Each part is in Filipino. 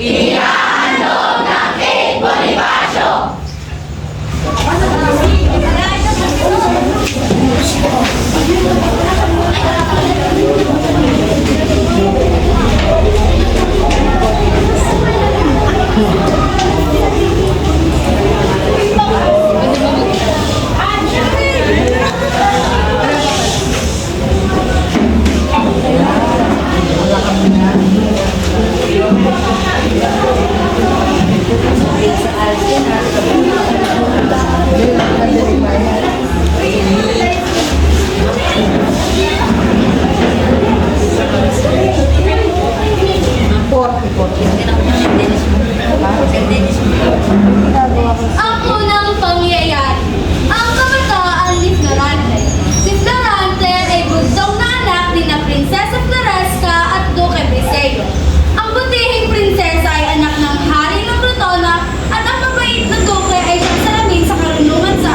Inihahandog ng King Bonifacio! Ang unang pangyayari, ang kabataan ni Florante. Si Florante ay bunsong na anak ni na Prinsesa Floresca at Duque Briseño. Ang butihing prinsesa ay anak ng hari ng Crotona at ang mabait na Duque ay siyang salamin sa karunungan sa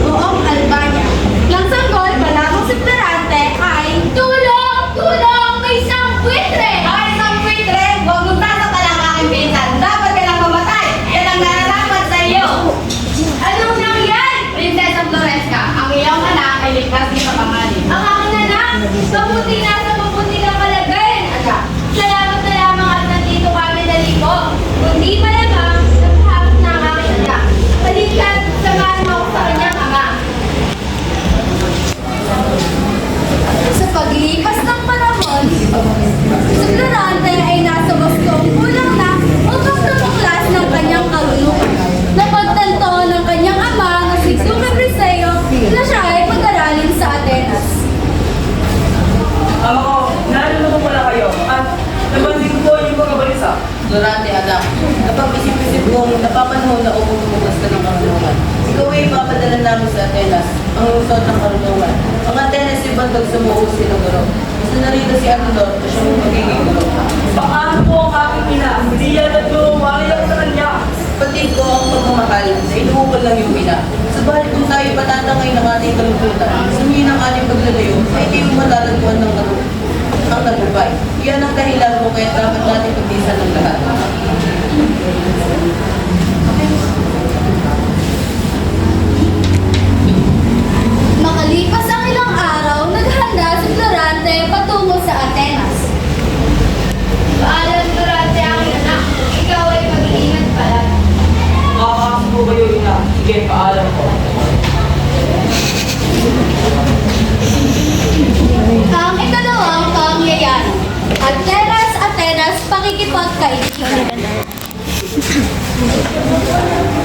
buong Albania. Nang sanggol pa lamang si Florante ay, "Tulong! Tulong! May isang buitre!" Ay, isang buitre! Huwag mong tasapalang aking pinsan. Dapat ka lang mamatay. Yan ang nararapat sa iyo. Anong nangyari? Prinsesa Floresca, ang iyong anak ay ligtas ni kapangalan. Ang aking anak, mabuti na sa mabuti ng kalagayan, anak. Salamat na lamang at nandito kami naliko. Kundi malamang, naghahanap na ang aking anak. Halika't, samahan mo ako sa kanyang ama. Sa paglipas ng panahon, si Florante ay nasa Boston kulang na upang tumuklas ng kanyang karunungan. Napagtanto ng kanyang ama na si Duque Briseño na siya ay pag-aralin sa Atenas. Ama ko, naalala ko pala kayo at nabansin ko yung mga balisa. Florante, anak, kapag isip-isip mong napapanahon na upang tumugas ka ng karunungan, ikaw ay ipapadala namin sa Atenas, ang lungsod ng karunungan. Ang Atenas ay bantag sa muusin ng guro. Gusto na rito si Anodor na siya mong magiging guro. Paano po ang aking ina? Hindi yan nagmumali ako sa kanya. Patid ko ang pagmamahal na inuukol lang yung ina. Subalit kung tayo patatangay ng ating kalungkutan, sumuyin ang ating paglalayo, ay hindi mo malalagpuan ng ang tagumpay. Iyan ang dahilan mo kaya dapat natin pagdisan ng lahat. Makalipas ang ilang araw, naghanda si Florante patungo sa Atenas. Paalam, Florante, aking anak. Ikaw ay mag-iingat pala. Makakasok po kayo ina. Sige, paalam ko. Ang ikalawang pangyayari, Atenas, pakikipagkaibigan.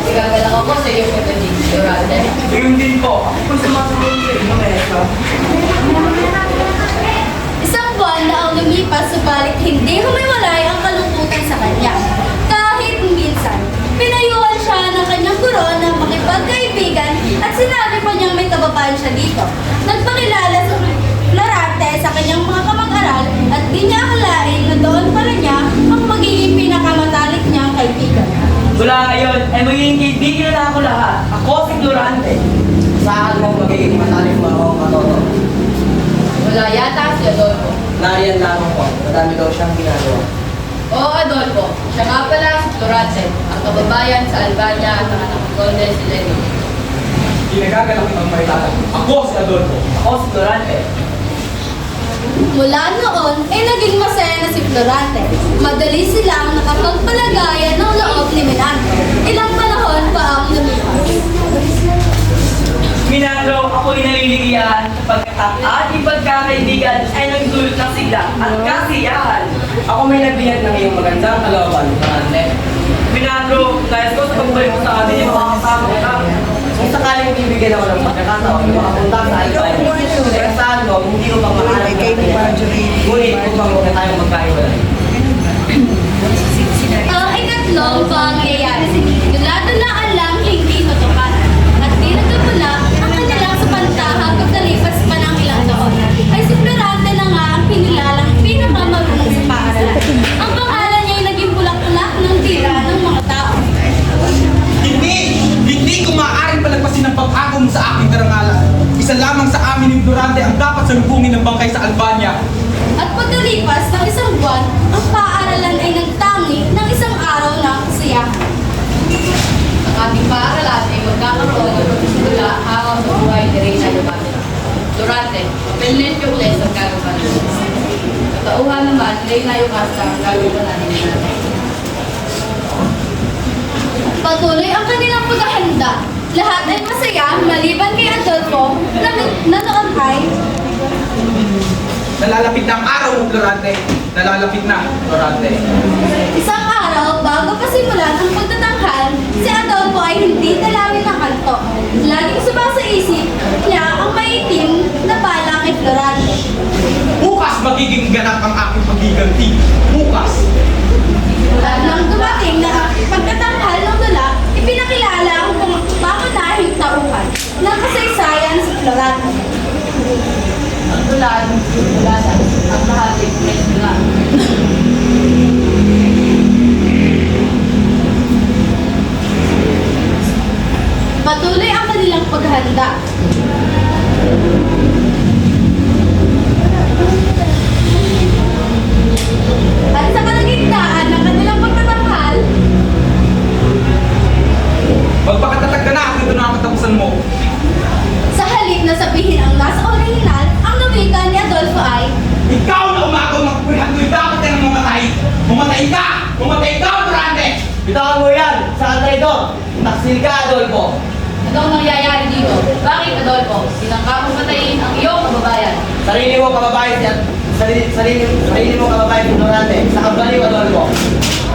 Igagalak ako sa iyong kapatid, Florante. Ngayon din po, ako po sumasagot sa inyo, Maestra. Isang buwan na ang lumipas, subalit hindi humiwalay ang kalungkutan sa kanya. Kahit minsan, pinayuhan siya ng kanyang guro na makipagkaibigan at sinabi pa niyang may kababayan siya dito. Nagpakilala sa Florante sa kanyang mga kamag-aral at di niya akalain na doon pala niya ang magiging pinakamatalik niyang kaibigan. Mula ngayon, ay magiging kaibigan na ako lahat. Ako si Florante. Saan mo magiging matalim mo ako katoto? Wala yata si Adolfo. Nariyan lamang po, madami daw siyang ginagawa. Oo, Adolfo. Siya nga pala si Florante, ang kababayan sa Albania at ang anak ng Golden Silenio. Hindi nagagalak ng maritata. Ako si Adolfo. Ako si Florante. Mula noon, ay naging masaya na si Florante. Madali silang nakapagpalagayan ng loob ni Menandro. Ilang panahon pa ang lumipas. Minandro, ako'y naliligayahan sapagkat ang ating pagkakaibigan ay nagdulot ng sigla at kasiyahan. Ako may nagbihag ng iyong magandang kalooban, Florante. Minandro, nais ko sa pagbalik mo sa atin yung mga kasama ka. Kung sakaling bibigyan ako ng pagkakataon na makapunta sa Albania, saan ko, hindi ko pang mahanap ng kanya. Ngunit upang huwag na tayong magkahiwalay. Ang ikatlong pangyayari, dula-dulaan lang hindi matukaran. At di nagkabula ang kanilang supantahan pagkalipas pa ng ilang taon. Ay si Florante na nga ang pinilalang pinakamarunong sa paaralan. Ang pangalan niya ay naging bulak-bulak ng tira ng mga tao. Hindi ko maaaring palagpasin ang pag-agaw mo sa aking karangalan. Isa lamang sa amin ni Florante ang dapat salubungin ng bangkay sa Albania. At pagkalipas ng isang buwan, ang paaralan ay nagtangi ng isang nagkakaroon ng pagsisimula hangang sa buhay ni Reyna Lumapit. Durante, Pelnet yung les ang gagawa natin. Sa tauhan naman, Reyna yung hasta ang gagawa natin natin. Patuloy ang kanilang paghahanda. Lahat ay masaya maliban kay Adolfo na noon ay Nalalapit na ang araw mo, Florante. Nalalapit na, Florante. isang araw bago pa simulan ang pagtatanghal, si Adolfo ay hindi dalawin ng kanto. Laging sumasa isip niya ang maitim na bala kay Florante. Bukas magiging ganap ang aking pagiganti. Bukas. Nang dumating na pagtatanghal ng dula, ipinakilala ang pangunahing tauhan ng kasaysayan si Florante. Ang tulan, tulasan, ang mahating presyonan. Patuloy ang kanilang paghahanda. At sa kalagitnaan ng kanilang pagtatanghal, Magpakatatag ka na at ito na ang katapusan mo. sa halip na sabihin ang nasa orihinal, ang lumika ni Adolfo ay Ikaw na umagaw ng kulihan ko, dapat ka nang mamatay. Mamatay ka! Mamatay ka, Florante! Bitawan mo yan! Sa traidor! Taksil ka, Adolfo! Ano ang nangyayari dito? Bakit, Adolfo? Sinangka mong patayin ang iyong kababayan. Sarili mo kababayan siya. Sarili mo kababayan si Durante. Sa kampanya, Adolfo.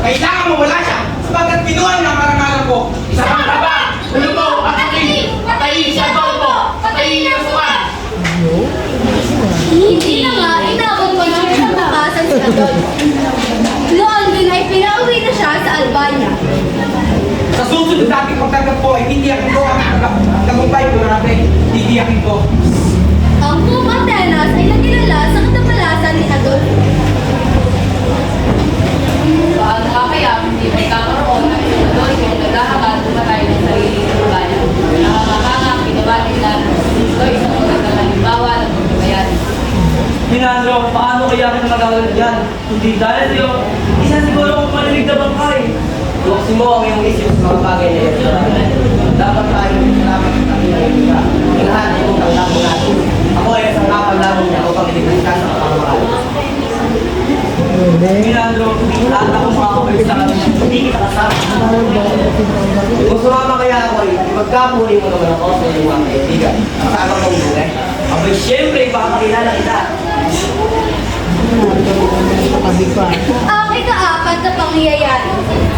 Kailangan mo wala siya sapagkat pinuhan ng karangalan ko. Isa kang kaba! Lumubaw at aking! Patayin si Adolfo! Patayin niya sa buwan! hindi na nga inabot ko ng pinagkakasan si Adolfo. Noon din ay pinauwi na siya sa Albania. Sa susunod nating pagtanggap ko ay titiyakin ko ang tagumpay ko na natin. Titiyakin ko. Ang buong Atenas ay nagkilala sa katapalasan ni Adolfo. Paano nga kaya hindi magkakaroon ng isang Adolfo na naghahangal tumatay ng sarili ng bayan? Nakakakanga, pinabati na ito isang magandang halimbawa ng pagbabayari. Minandro, paano kaya ka magagalit dyan? Hindi dahil sa'yo, isa siguro kung malilig na bangkay. Buksin mo ang iyong isip sa mga bagay na ito. Dapat tayo salamat sa kanyang ika. Ang lahat ay kung tanggap mo natin. Ako ay isang kapal lamang niya upang iligtas ka sa kapamahal. Minandro, lahat ako makakabalik sa kanya. Hindi kita kasama. Kung sumama kaya ako ay ipagkapuri mo naman ako sa iyong mga kaibigan. Kasama mong buhay. Abay, siyempre, ipapakilala kita. Ang ikaapat na pangyayari,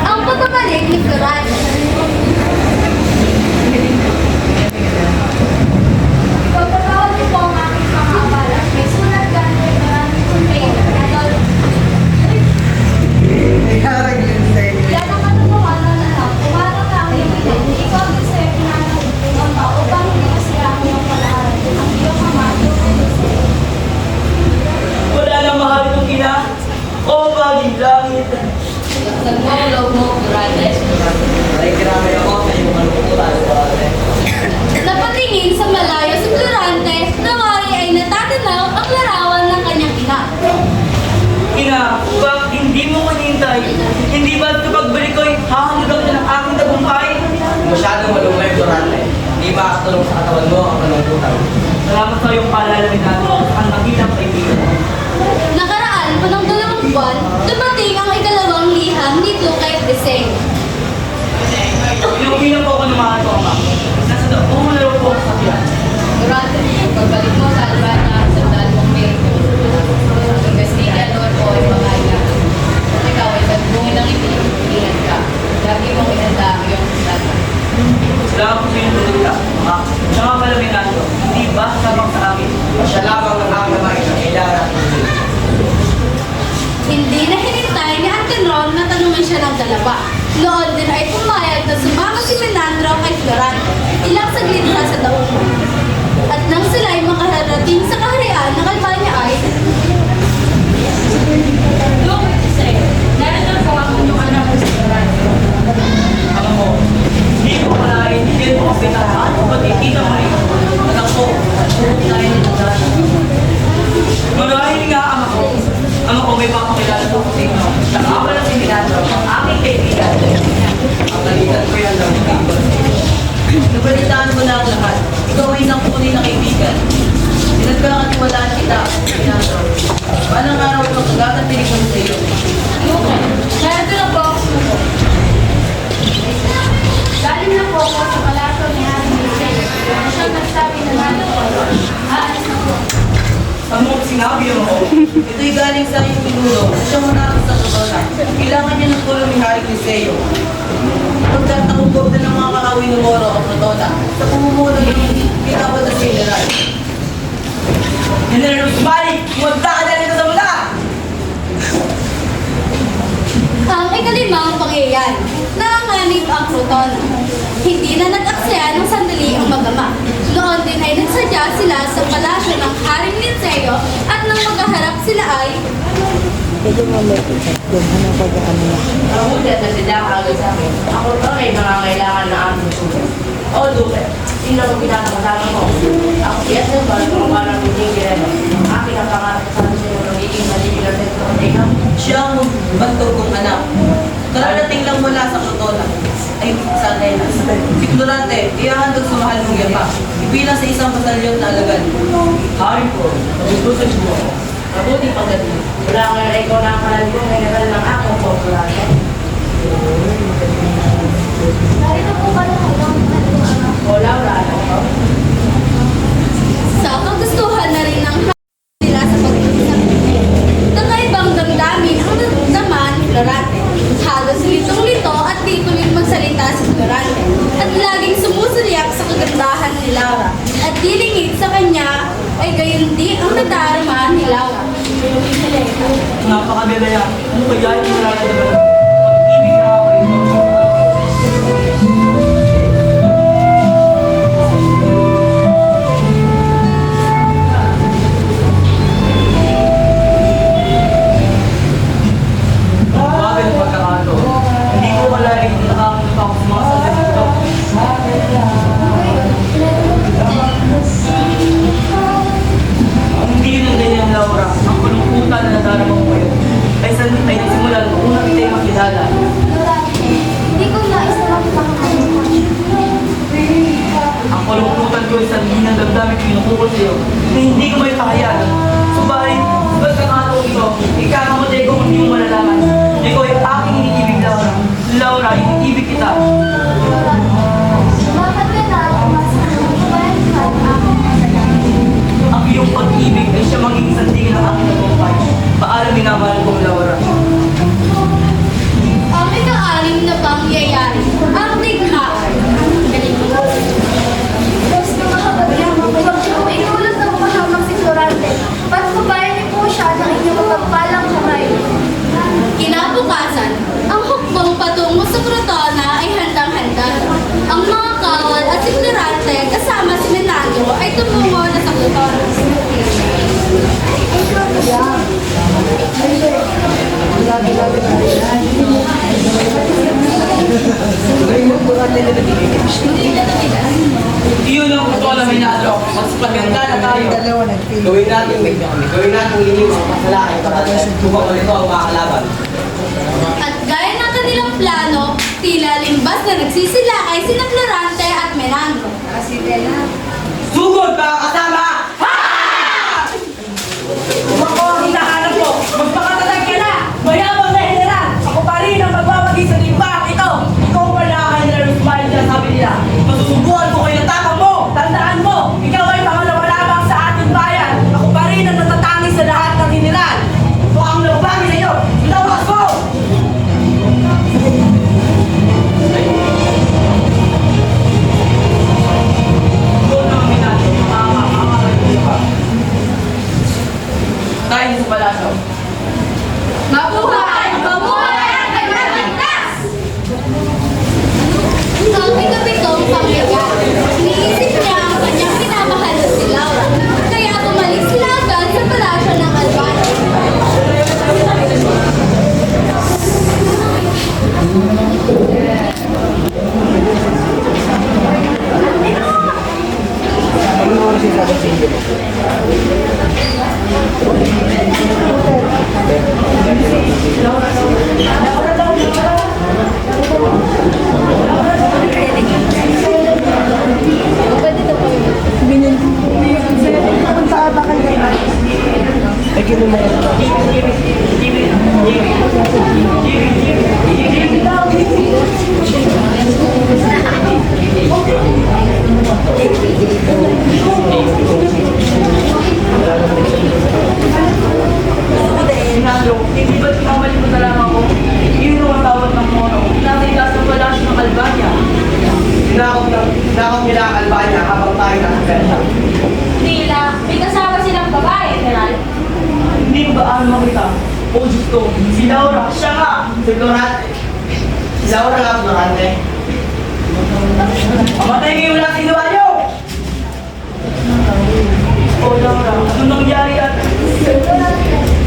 ang pagbabalik ni Florante. Pagkakawal niyo po ang aking mga abala. May sulat ka na maraming container. Yan ang katotohanan na lang. Umarang na ang ibigay. Ikaw din sa'yo pinanong ang upang hindi masiraan yung palaharan. Ang iyong ama, iyong Eliseo. Wala nang mahal itong ina. O baging langit. Nagmulaw mo, Durante. Ay, grabe ako sa iyong malukutan. Napatingin sa malayo si Florante na wari ay natatanaw ang larawan ng kanyang ina. Ina, bakit hindi mo kanintay? Hindi ba ito pagbalik ko'y hahanggang na ng aking tagumpay? Masyadong malumay, Durante. Di ba katulong sa katawan mo ang kalungkutan? Salamat sa iyong palalamin natin ang nakitang kaibigan. Nakaraan pa ng 2 buwan, dumating ang ikalawang liham nito kay Briseo. Inukilang po ako ng mga ito, ama. Nasa doon na rin po ako sa tiyan. Durante, pagbalik mo sa Albania, sa dalawang Mexico. Investigan doon po ay pangaya. Kung ikaw ay pagdungin ng ingat ka. Lagi mong inanda ang iyong data. Salamat po sa inyong tulita, ama. Siya nga pala Minando, hindi ba sabang sa amin? Siya lamang ang aking amay na kailangan natin. Hindi na hinintay ni Antenor na tanungin siya ng dalawa. Noon din ay pumayag na sumama si Menandro kay Florante. Ilang saglit na sa daungan. At nang sila ay makarating sa kaharian ng Albania ay Look, Briseo, narito po ang inyong anak ko si Durante. Alam mo, hindi ko malaintindihan mo kasi lahat kung pagkikita mo rin. Anak ko, tayo na nagdasa. Marahil nga ama ko. Ama ko may papakilala po sa inyo. Nakawala si Minando, ang aking kaibigan. Ang nalitan ko yan lang. Nabalitaan mo na ang lahat. Ikaw ay isang tunay na kaibigan. Pinagkakatiwalaan kita, Pinandro. Palang araw ko magkakatinig ko sa iyo. Narito na po ako suko. Galing na po ako sa palato ni Haring Liceo. Siya nagsabi na natin po. Aalis na po. Ano mo sinabi mo? Ito'y galing sa iyong pinuro. Siya muna ako sa Corona. Kailangan niya ng tulong ni Haring Liceo. Pagkatakubob na ng mga kakawin ng Moro o Protona sa pumumuno ng kinabot at general. General Usmani, kumanta ka na rito sa mula! Ang ikalimang pangyayari, nanganib ang Proton. Hindi na nag-aksaya ng sandali ang mag-ama. Noon din ay nagsadya sila sa palasyo ng Haring Liceo at nang magkaharap sila ay Mabuti at nasidya ka agad sa akin. Ako ito ay nangangailangan na aking tulong. O, Dupe, sino ang pinatanggalan mo? Ako si Esel, kung parang hindi gireno. Ang aking ang pangarap sa sa'yo nagiging malibigan sa ito. Ikaw, Siya ang bantog kong anak. Kararating lang mula sa Protona. Ay, sa Atenas. Si Florante, iyahandog sa mahal mong yapa. Ibilang sa isang batalyon na alagad. Hari ko, nagustusan mo ako. mabuti pagdating. Wala nga na ikaw na ang kalalibong general ng akong populate. narito po ba ng O, Laura, ano ko? Sa kagustuhan na rin ng nila sa pag-iisip. Kakaibang damdamin ang naman ni Florante. Halos litong-lito at di tuwing magsalita si Florante. At laging sumusulyak sa kagandahan ni Laura. At dilingid sa kanya ay gayon di ang nadarama ni Laura. Napakabelaya. Ano kaya yung nararamdaman? Pag-ibig na ako ito. Bagay ng pagkakato. Hindi ko malaring nakakamit ako sa mga sandali ito. Hindi yun ang ganyan, Laura. Ang kalungkutan na nadarama ko ngayon ay nagsimulan kung una kita'y makilala. Hindi ko nais na magpapakalimutan. Ang kalungkutan ko ay sa ng damdamin ko pinukukol sa iyo na hindi ko may pakayanan. Subalit, ba't kakataon ito, ikakamatay ko kung hindi mo malalaman. Ikaw ay aking iniibig, Laura. Laura, iniibig kita. Bakit ka na Ang iyong pag-ibig ay siya magiging sandigin ng aking tagumpay. Paalam minamahal kong Laura. Ang ika-anim na pangyayari, ang digmaan. Tapos ng mahabag niya, huwag niyo po inulot na mahamak si Florante. Patkubayan niyo po siya ng inyong mapagpalang kamay. Kinabukasan, ang hukbong patungo sa Crotona ay handang-handa. Ang mga kawal at si Florante kasama si Menandro ay tumungo na sa Crotona. Iyon ang ito na minadro. Mas paganda na tayo. Gawin natin inyong mga kasalanan kapag tubang ulit ang mga kalaban. At gaya ng kanilang plano, tila limbas na nagsisilakay sina Florante at Menandro. Sugod mga kasama! Kung ako ang hinahanap mo, magpakatatag ka na! Mayabang na general! Ako pa rin ang magbabagi sa limbang ito! Ikaw pa na ang general Usmani na sabi nila. Masusubuan ko kayo ng tapang mo! Tandaan mo! Ikaw ay pangalawa lamang sa ating bayan! Ako pa rin ang natatangi sa lahat ng general! Kung ang nabagi sa iyo, ikaw nagkamali ko na lang ako. Yun ang tawag ng Moro. Nasa ilas ng palasyo ng Albania. Sinakop nila ang Albania habang tayo nasa Persia. Tila, may kasama silang babae, General. Hindi ko ba ano makita? O Diyos ko, si Laura, siya nga! Si Florante. Si Laura nga, Florante. Pamatay kayo lang si Duvalyo! O Laura, ano nangyari at...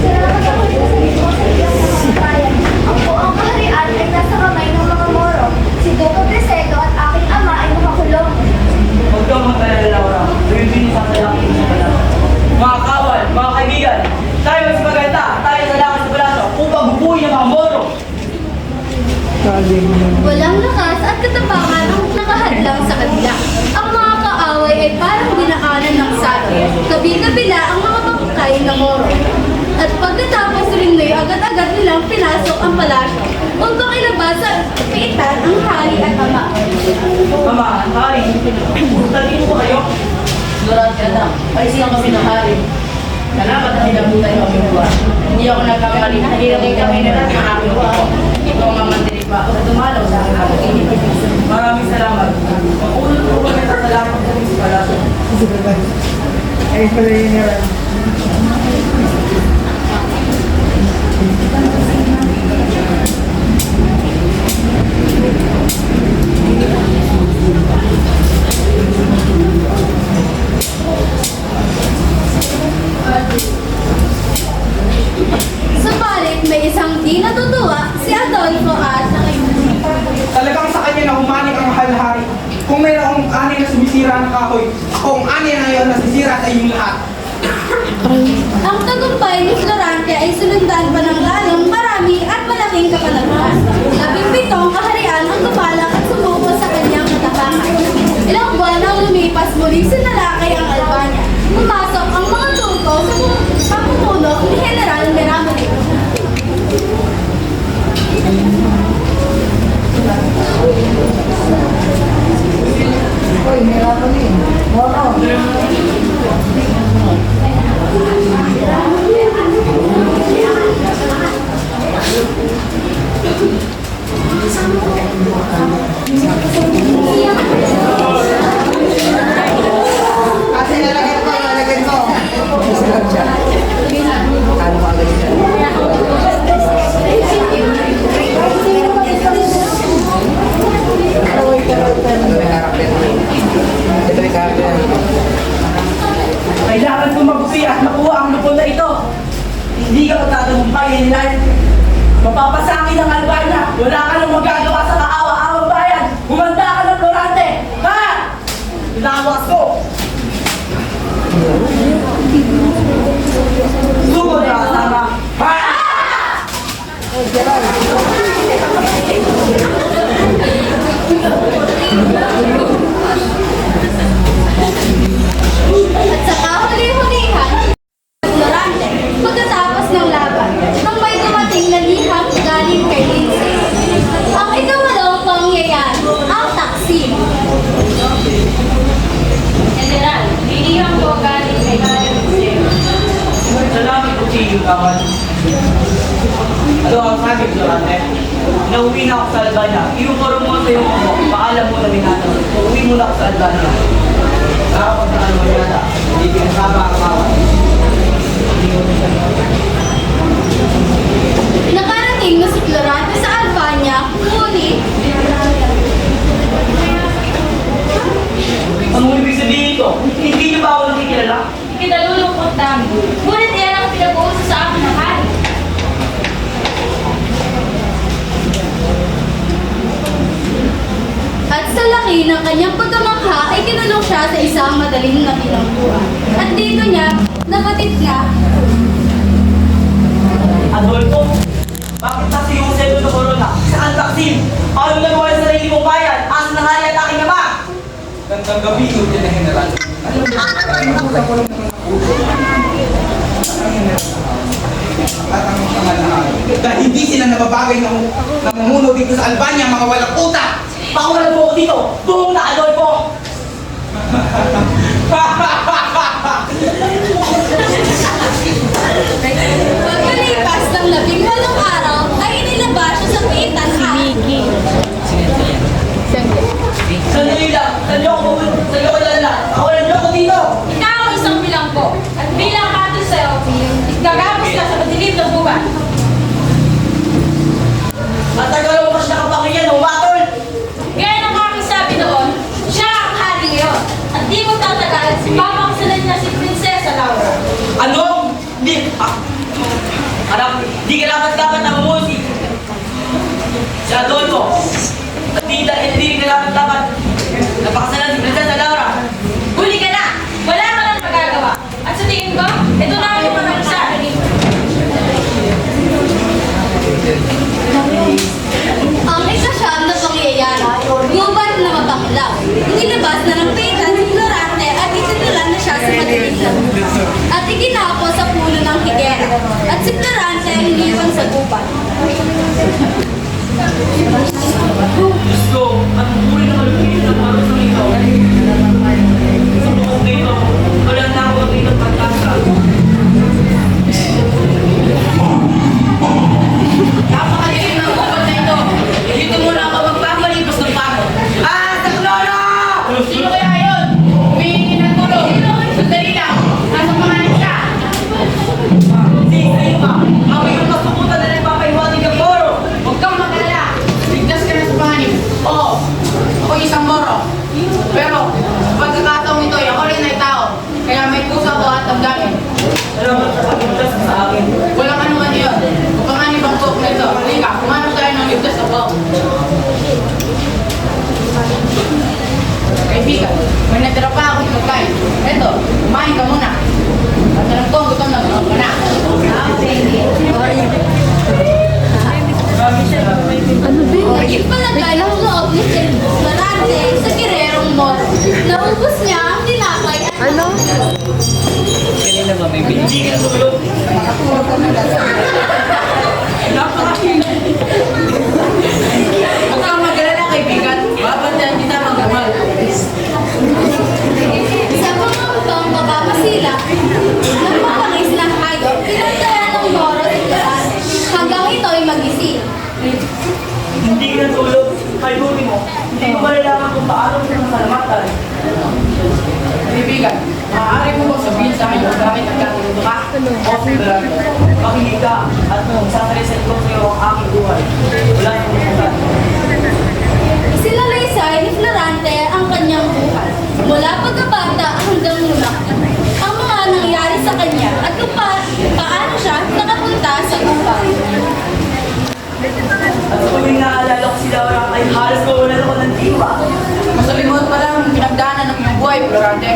Salamat ako dito sa inyo sa iyong mga bayan. Ang buong kaharian ay nasa kamay ng mga Moro. Si Duque Briseño at aking ama ay nakakulong. Huwag kang magkalala, Laura. Tuwing sasalakin sa pala. Mga kawal, mga kaibigan, tayo mas maganda, tayo sa lakas sa palasyo upang bubuhay ng mga Moro! Walang lakas at katapangan ang nakahadlang sa kanila. Ang mga kaaway ay parang dinaanan ng sakit. Kabi-kabila ang mga bangkay na Moro. At pagkatapos rin na'y agad-agad nilang pinasok ang palasyo upang ilabas sa piitan ang hari at ama. Mama, hari, talino ko kayo? Florante anak, ay siyang kami ng hari. Salamat na hinabutan yung aming buwan. Hindi ako nagkamali. Nahirapin kami na lang ang aking buwan. Ito ang mamandinig pa ako na dumalaw sa aking pag-inip. Maraming salamat. Maulot ko kami sa salamat sa mga palasyo. Subalit may isang di natutuwa si Adolfo at Talagang sa kanya na humanik ang mahal na hari. Kung mayroong ani na sumisira ng kahoy, ako ang ani na ngayon na sisira sa inyong lahat. ang tagumpay ni Florante ay sinundan pa ng lalong marami at malaking kapalaran. 17 kaharian ang tumalak at sumuko sa kanyang katapangan. Ilang buwan ang lumipas muli sinalakay ang Albania. Pumasok ang mga Turko sa pamumuno ni General Miramontes. Kasi nalagyan ko. Kailangan kong mabuti at makuha ang lupon na ito. Hindi ka magtatagumpay, Henry. Mapapasakin ang Albania. Wala ka nang magagawa sa kaawa-awang bayan. Humanda ka ng Florante. Ha? Tinawas ko. Sugod na kasama. Ha? At sa kahuli-hulihan, Florante, pagkatapos ng laban, nang may dumating na liham galing kay Lindsay. Ang ikawalong pangyayari, ang Taksim. General, binihang ko galing kay Lindsay. Salamat po sa iyong kawan. Ano ang sabi, Florante? Nauwi na ako sa Albania. Iukurong mo sa iyong ako. Paalam mo na minata. Uuwi mo na ako sa Albania. Nakapag na ano yata. Hindi pinasama ang kawan. Nakarating na si Florante sa Albania, ngunit Anong ibig sabihin ito? Hindi niyo ba ako nakikilala? Kinalulungkot namin. Ngunit yan ang pinag-uuso sa akin ng hari. at sa laki ng kanyang pagkamangha ay kinulong siya sa isang madaling na pinangguan. At dito niya, nabatid na Adolfo, bakit kasi yung selo ng corona? Sa Taksim, paano nagawa sa sarili mong bayan? Asa na nga at aking ama? Gandang gabi yun din na general. At ang mga mahal. Dahil hindi sila nababagay ng namumuno dito sa Albania, mga walang utak. Pakulan mo ako dito! Buong na, Adolfo! pagkalipas ng 18 araw ay inilabas siya sa pitan at Sandali lang! Saan niyo ako lala? Ako lang niyo ako dito! Ikaw ang isang bilang ko. At bilang ato sa'yo, gagapos ka sa madilim na buwan. Matagal mo mas nakapakiyan, humatol! Gaya ng aking sabi noon, siya ang hari ngayon. At di mo tatagal, papakasalan niya si Prinsesa Laura. Ano? Di... Anak, di ka dapat na umusi! Si Adolfo! At hindi ka dapat napakasalan si Prinsesa Laura! Huli ka na! Wala ka nang magagawa. At sa tingin ko, ito na ang iyong panagsa. ang ikasyam na pangyayari. Gubat na mabanglaw. Inilabas na ng pitan si Florante at ititulan na siya sa madilim na buwan. At iginapos sa puno ng higera. At si Florante ay iniwan sa gubat. Diyos ko, anong uri ng malupit ng mga sa ito? Sa buong dito, wala na ako dito pagkasa. Napakaliit ng upat na ito. Dito muna ako magpapalipas ng pagod. Saklolo! Sino kaya yun? Humihingi ng tulong. Sandali lang. Nasa pangalan siya. Sa'yo ka, ako yung masukutan na nagpapahiwatig ang boro. Huwag kang mag-alala. Ligtas ka na sa panganib. Oo. Ako isang moro. Pero, sa pagkakataong ito, ako rin ay tao. Kaya may puso ako at damdamin. Salamat sa pagpuntas sa akin. Walang anuman yun. Kung panganib ang buhok nito, halika, kumanap tayo ng ligtas na buhok. Kaibigan, may natira pa akong pagkain. Eto, kumain ka muna. At alam ko, gutom na gutom ka na. Naging palagay ang loob ni Florante sa girerong moro. Naubos niya ang tinapay at Hindi ka tulog. Huwag kang mag-alala, kaibigan. Babantayan kita mag-amal. sa pangangutong bababasila ng mapangis ng hayop, pinagdala ng moro si Florante hanggang ito'y magising. Hindi ka tulog. Kaibuti mo. Hindi mo malalaman kung paano ka masalamatan. Kaibigan, maaari mo bang sabihin sa akin kung bakit nagkatulog ka? O, Fernando, makinig ka at sasalisan ko sa iyo ang aking buhay. Wala yung kumutan. Isinalaysay ni Florante ang kanyang buhay. Mula pagkabata hanggang lumaki. Ang mga nangyari sa kanya at kung paano siya nakapunta sa gubat. At sa tuwing naalala ko si Laura ay halos mawalan ako ng diwa. Masalimuot pa lang ang pinagdaanan ng iyong buhay, Florante.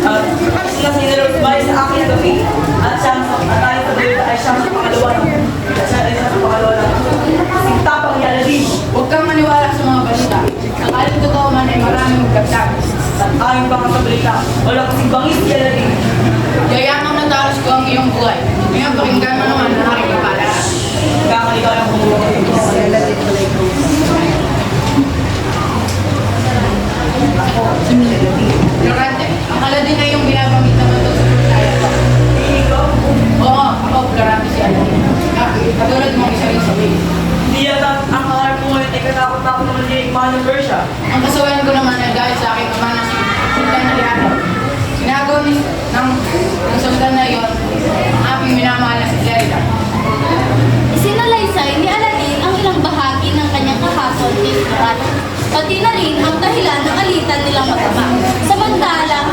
At sila sinalosbay sa akin ang gabi. At siyang at tayo sa dito ay siyang sa pangalawa ng sintapang yaladin. Huwag kang maniwala sa mga balita. Sakaling totoo man ay maraming magdagdag. At aking pangasabalita, wala kasing bangis yaladin. Gayamang natalos ko ang iyong buhay. Ngayon pakinggan mo naman ang aking kapalaan. Kakalikaw yung kumuha ko dito. Florante, akala din ay yung binabanggit naman doon sa pagkaya ko. Ikaw, Oo, ako, Florante si Aladin. Katulad mong isa rin sabihin. hindi yata ang kaharap ko ngayon ay katakot-takot naman niya yung mga ng Persia. Ang kasawayan ko naman ay dahil sa aking ama na si Sultan Aliano. Sinagaw ng sultan na iyon ang aking minamahal na si Lerida. Isinalaysay ni Aladdin ang ilang bahagi ng kanyang kahapon kay Florante. Pati na rin ang dahilan ng alitan nilang mag-ama. Samantalang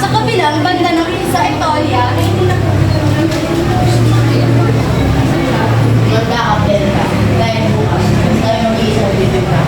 sa kabilang banda ng isa Etolia ay Maganda ka, Belka. Dahil bukas, tayo mag-iisang bibig ka.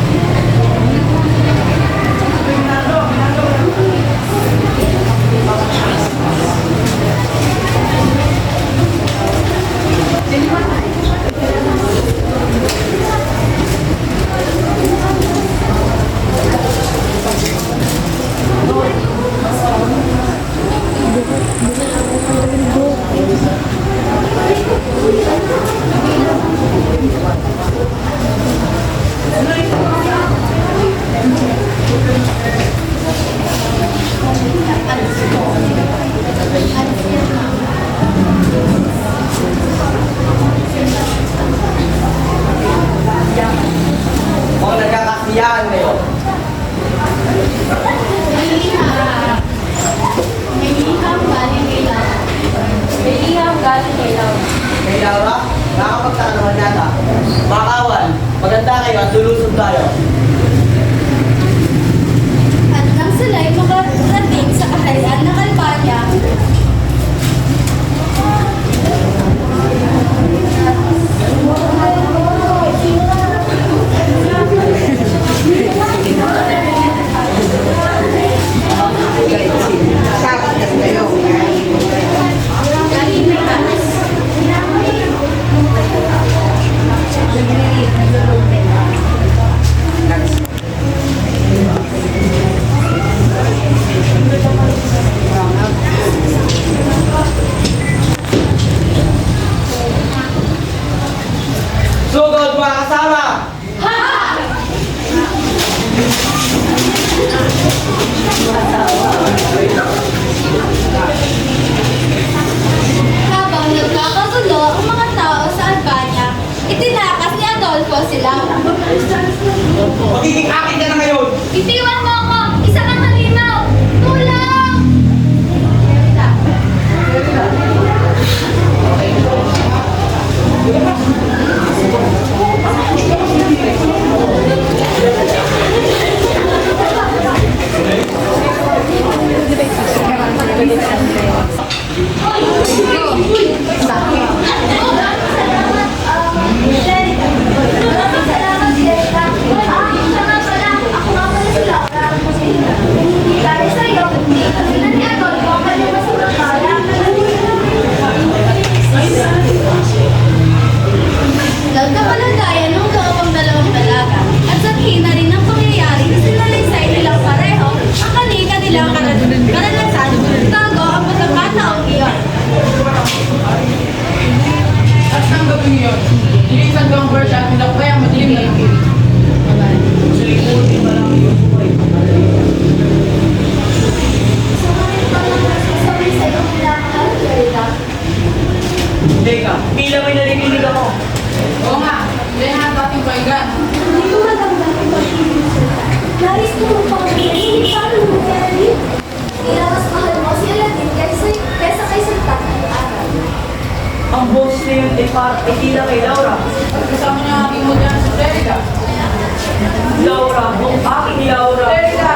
Mga kawan, maganda kayo at lulusog tayo. At nang sila'y makarating sa kaharian ng Albania, Sugod mga kasama! habang nagkakagulo ang mga tao sa Albania, itinakas ni Adolfo sila. Magiging akin ka na ngayon. Itiwan mo ako! Isa kang halimaw! Tulong! Salamat, Jessica. Siya nga pala. Ako nga pala si Laura. Dahil sa'yo, itinan ni Adolfo ang kanyang masurang bala. Nagkapalagayan ng loob ang dalawang dalaga at sa hina rin ng pangyayari na sinalaysay nilang pareho ang kanilang karanasan bago ang pagkakataong iyon. At ng gabi yun, ilisan ko ang verse at nilakbay ang madilim na langit. Sabi sa'yo, kailangan Florida. Teka, pila may narinig ako. Oo nga, yan ang ating kaigan. Hindi ko magandang ang pag-ibig sila. Nais ko mong pang-ibig sa lumayan. Kaya mas mahal mo si Aladdin kaysa kay Sultan al-Arab. Ang boses na yun ay tila kay Laura. At kasama niya ang aking mudyan sa Florida. Laura, ang aking Laura. Florida!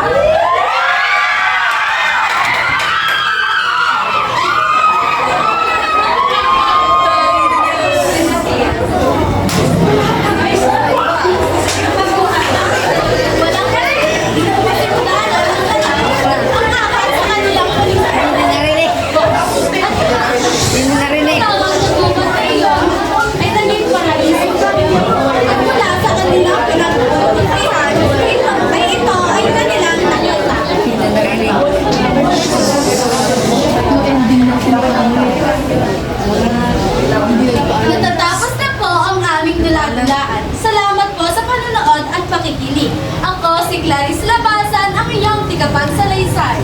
Walang pinagmasimulaan ang akal sa kanilang palisan. Tawag ng gubat na iyon ay naging paraiso. At mula sa kanilang pinagpuputihan, ito ay kanilang nakita. Natatapos na po ang aming nuladulaan. Salamat po sa panonood at pakikinig. Ako si Clarice Labasan, ang iyong tigapagsalaysay.